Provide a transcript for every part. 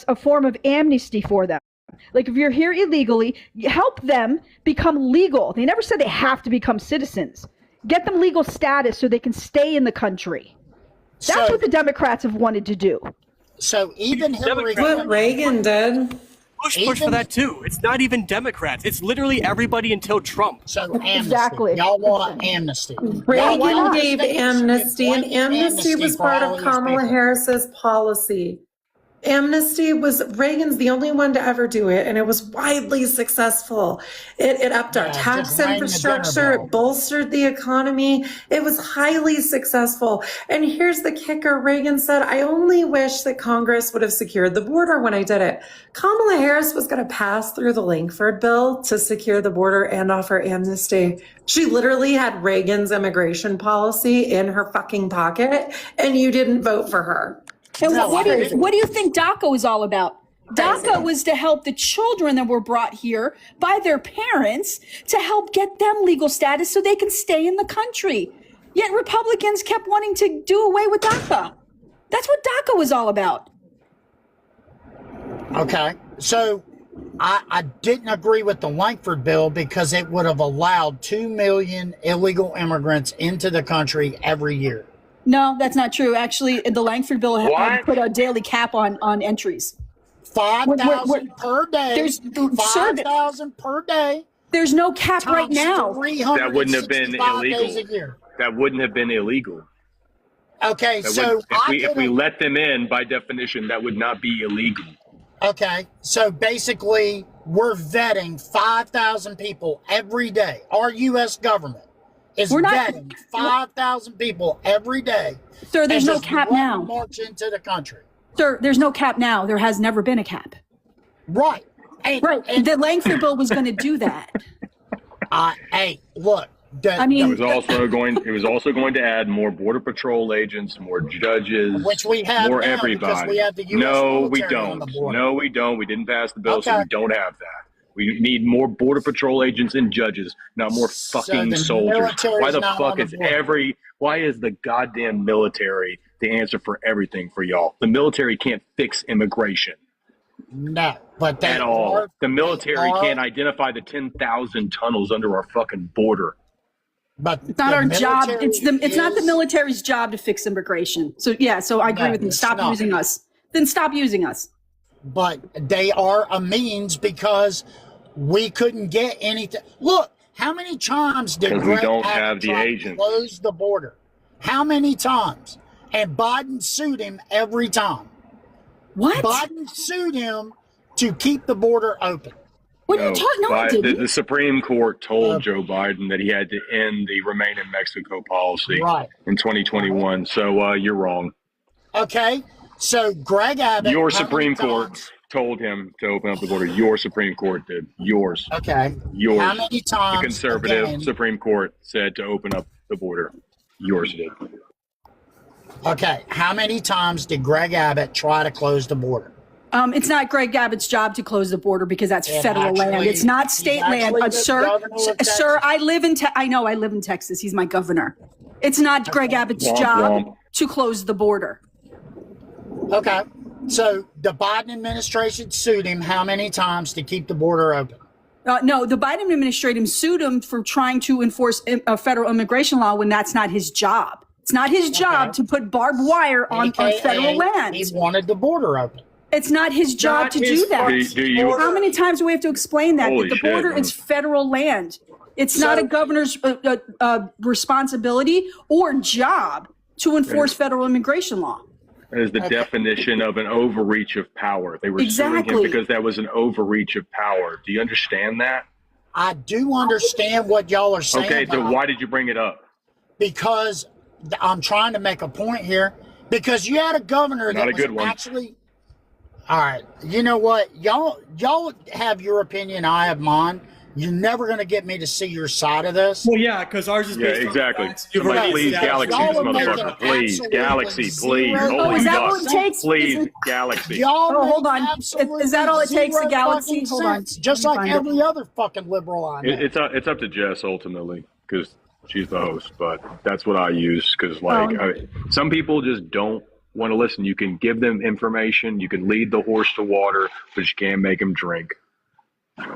a form of amnesty for them. Like, if you're here illegally, help them become legal. They never said they have to become citizens. Get them legal status so they can stay in the country. That's what the Democrats have wanted to do. So even Hillary Clinton, what Reagan did. Push for that too. It's not even Democrats. It's literally everybody until Trump. So amnesty. Exactly. Y'all want amnesty. Reagan gave amnesty, and amnesty was part of Kamala Harris's policy. Amnesty was, Reagan's the only one to ever do it, and it was widely successful. It upped our tax infrastructure, it bolstered the economy. It was highly successful. And here's the kicker. Reagan said, I only wish that Congress would have secured the border when I did it. Kamala Harris was going to pass through the Langford bill to secure the border and offer amnesty. She literally had Reagan's immigration policy in her fucking pocket, and you didn't vote for her. And what do you think DACA was all about? DACA was to help the children that were brought here by their parents to help get them legal status so they can stay in the country. Yet Republicans kept wanting to do away with DACA. That's what DACA was all about. Okay. So I didn't agree with the Langford bill because it would have allowed 2 million illegal immigrants into the country every year. No, that's not true. Actually, the Langford bill put a daily cap on entries. 5,000 per day. There's 5,000 per day. There's no cap right now. That wouldn't have been illegal. That wouldn't have been illegal. Okay, so if we let them in, by definition, that would not be illegal. Okay, so basically, we're vetting 5,000 people every day. Our U.S. government is vetting 5,000 people every day. Sir, there's no cap now. March into the country. Sir, there's no cap now. There has never been a cap. Right. And the Langford bill was going to do that. Hey, look. It was also going to add more Border Patrol agents, more judges, which we have more now everybody. We have the US no, we military on don't. the border. No, we don't. We didn't pass the bill, so we don't have that. We need more Border Patrol agents and judges, not more fucking soldiers. Why the fuck is why is the goddamn military the answer for everything for y'all? The military can't fix immigration. No, but at all. The military can't identify the 10,000 tunnels under our fucking border. But it's not our job. It's not the military's job to fix immigration. So so I agree with you. Stop using us. Then stop using us. But they are a means because we couldn't get anything. Look, how many times did we don't have the agents close the border? How many times? And Biden sued him every time. What? Biden sued him to keep the border open. What are you talking about? The Supreme Court told Joe Biden that he had to end the Remain in Mexico policy in 2021. So you're wrong. Okay. So Greg Abbott. Your Supreme Court told him to open up the border. Your Supreme Court did. Yours. Okay. Yours. How many times? The conservative Supreme Court said to open up the border. Yours did. Okay. How many times did Greg Abbott try to close the border? It's not Greg Abbott's job to close the border because that's federal land. It's not state land. Sir, I live in I live in Texas. He's my governor. It's not Greg Abbott's job to close the border. Okay. So the Biden administration sued him how many times to keep the border open? No, the Biden administration sued him for trying to enforce a federal immigration law when that's not his job. It's not his job to put barbed wire on federal land. He wanted the border open. It's not his job to do that. How many times do we have to explain that? That the border is federal land. It's not a governor's responsibility or job to enforce federal immigration law. That is the definition of an overreach of power. They were suing him because that was an overreach of power. Do you understand that? I do understand what y'all are saying. Okay, so why did you bring it up? Because I'm trying to make a point here. Because you had a governor that was actually... All right, you know what? Y'all have your opinion, I have mine. You're never going to get me to see your side of this. Well, yeah, because ours is based on facts. Somebody please, Galaxy, this motherfucker. Please, Galaxy, please. Oh, is that what it takes? Please, Galaxy. Hold on. Is that all it takes, the Galaxy? Hold on. Just like every other fucking liberal I know. It's up to Jess, ultimately, because she's the host, but that's what I use, because, some people just don't want to listen. You can give them information, you can lead the horse to water, but you can't make him drink.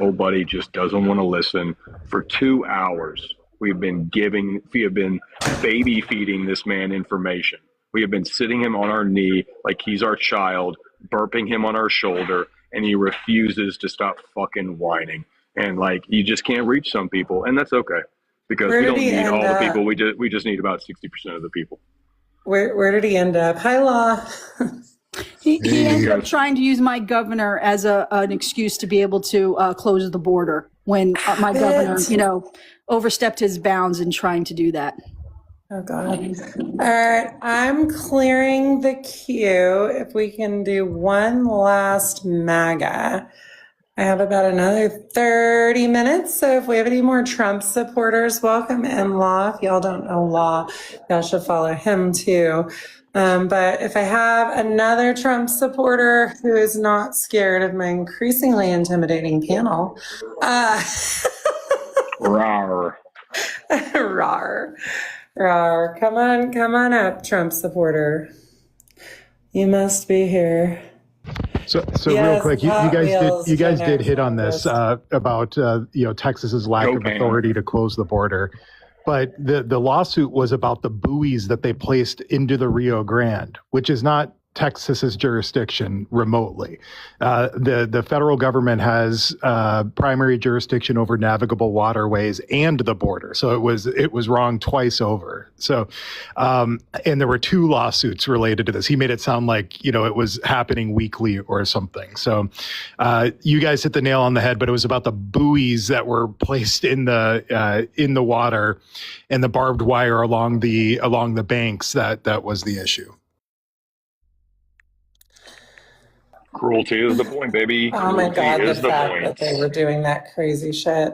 Old buddy just doesn't want to listen. For 2 hours, we have been baby feeding this man information. We have been sitting him on our knee like he's our child, burping him on our shoulder, and he refuses to stop fucking whining. And like, you just can't reach some people, and that's okay, because we don't need all the people. We just need about 60% of the people. Where did he end up? Hi, Law. He ended up trying to use my governor as an excuse to be able to close the border when my governor, overstepped his bounds in trying to do that. Oh, God. All right. I'm clearing the queue. If we can do one last MAGA. I have about another 30 minutes. So if we have any more Trump supporters, welcome in. Law. If y'all don't know Law, y'all should follow him too. But if I have another Trump supporter who is not scared of my increasingly intimidating panel, Rawr. Rawr. Rawr. Come on up, Trump supporter. You must be here. So yes, real quick, you guys did hit on this about Texas's lack of authority to close the border, but the lawsuit was about the buoys that they placed into the Rio Grande, which is not Texas's jurisdiction remotely. The federal government has primary jurisdiction over navigable waterways and the border. So it was wrong twice over. So, and there were 2 lawsuits related to this. He made it sound like, it was happening weekly or something. So you guys hit the nail on the head, but it was about the buoys that were placed in the water and the barbed wire along the banks that was the issue. Cruelty is the point, baby. Oh my God, Cruelty the is the fact point. that they were doing that crazy shit.